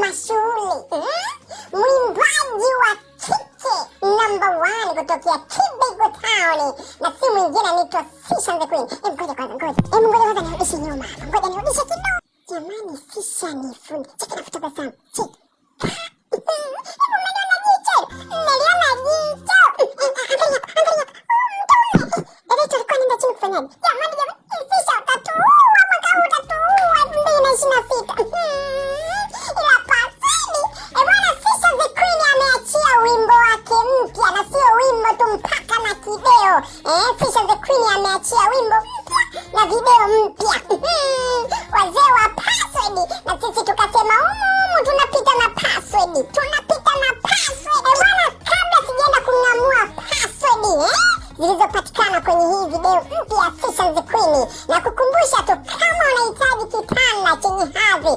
mashuhuri, mwimbaji wa kike number 1 kutokea Kibego Town, na si mwingine anaitwa Fisha the Queen. Ngoja kwanza nirudishe nyuma. Ngoja nirudishe kidogo. Jamani, Fisha ni fundi. Cheki na kutabasamu. Cheki. Umeliona jicho? Umeliona jicho? Angalia. Dada yetu alikuwa anaenda chini kufanyaje? Jamani, Fisha utatuua mwaka huu, utatuua 2026. Ila pasidi, bwana Fisha the Queen ameachia wimbo wake mpya, na sio wimbo tu, mpaka na video. Fisha the Queen ameachia wimbo mpya na video mpya. Wazee wa password, na sisi tukasema tunapita na password. Bwana, kabla sijaenda kung'amua password zilizopatikana kwenye hii video mpya ya Fisha the Queen, na kukumbusha tu, kama unahitaji kitanda chenye hadhi,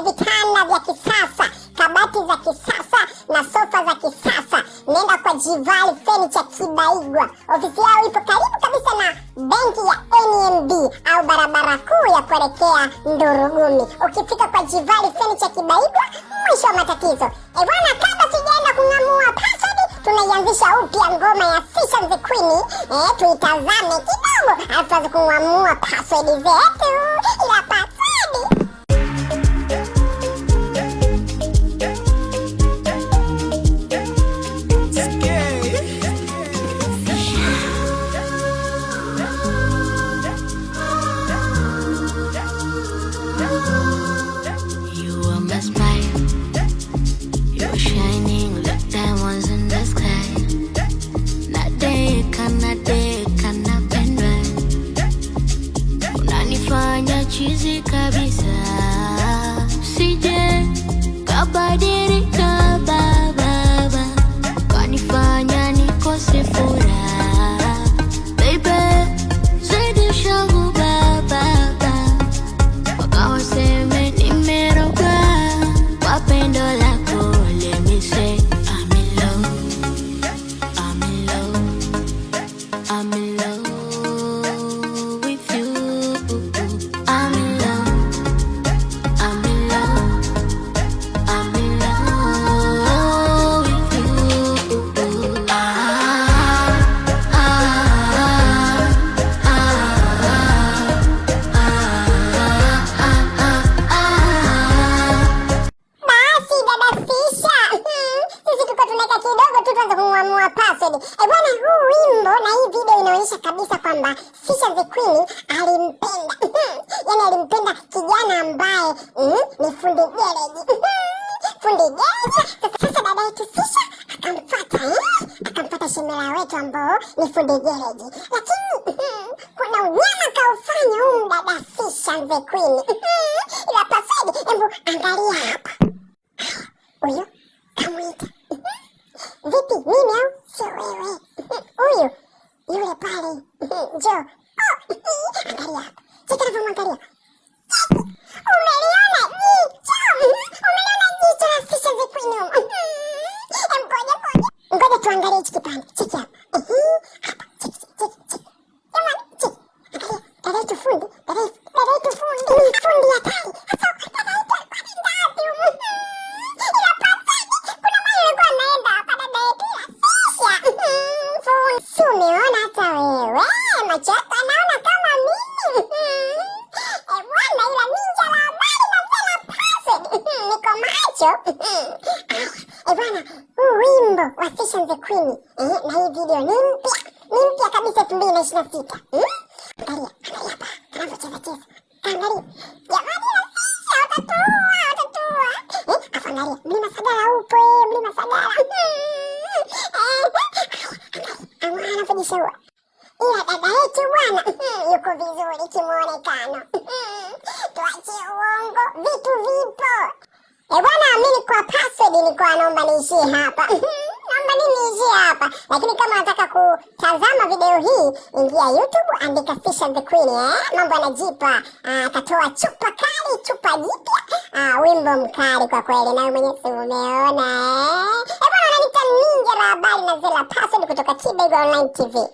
vitanda vya kisasa, kabati za kisasa na sofa za kisasa, nenda kwa Jivali Furniture Kibaigwa. Ofisi yao ipo karibu kabisa na benki ya NMB au barabara kuu ya kuelekea Ndurugumi. Ukifika kwa Jivali Furniture Kibaigwa, mwisho wa matatizo. Bwana, kabla sijaenda kung'amua password, tunaianzisha upya ngoma ya Fisha the Queen. Tuitazame kidogo, alafu kung'amua password zetu. Ila password chizi kabisa, sije kabadilika baba, kanifanya nikose furaha. Baby, zaidi shangu baba, wakawaseme nimeroga kwa pendo lako. Let me say I'm in love, I'm in love, I'm in love. Bwana, huu wimbo na hii video inaonyesha kabisa kwamba Fisha the Queen alimpenda. Yaani alimpenda kijana ambaye ni fundi gereji. Sasa dada yetu Fisha akamfuata shemela wetu ambao ni fundi gereji. Lakini kuna unyama kaufanya huyu dada Fisha the Queen. Ila pasadi, hebu angalia hapa. Huyo kamuita. Vipi, mimi au sio wewe? Huyu yule pale. Njoo. Angalia hapa. Cheki anavyomwangalia. Umeliona jicho? Umeliona jicho la Fisha the Queen? Ngoja tuangalie hiki kipande. Cheki hapa. Hapa. Cheki. Jamani, cheki. Angalia. Dada yetu fundi. Dada yetu fundi. Fundi hatari. Hasa dada yetu alikuwa ni ngapi humu? Ila pasadi, kuna mali alikuwa anaenda hapa dada yetu ya Fisha. Si umeona hata wewe? Macho yako anaona kama mimi. Bwana, ila ninja la habari na tena password. Niko macho. Bwana, huu wimbo wa Fisha the Queen na hii video ni mpya kabisa 2026. Angalia hapa, anavyocheza. Angalia. Jamani, Fisha utatua. Angalia, Mlima Sagara upo, Mlima Sagara. Anafundisha. Ila dada yetu bwana yuko vizuri kimuonekano. Tuachie uongo, vitu vipo. Bwana, mimi kwa password nilikuwa naomba niishie hapa. Lakini kama unataka kutazama video hii, ingia YouTube, andika Fisha the Queen. Mambo yanajipa. Katoa chupa kali, chupa jipya. Wimbo mkali kwa kweli, na mwenyewe umeona. Bwana, ananiita ninja la habari na zela password kutoka Kibego Online TV.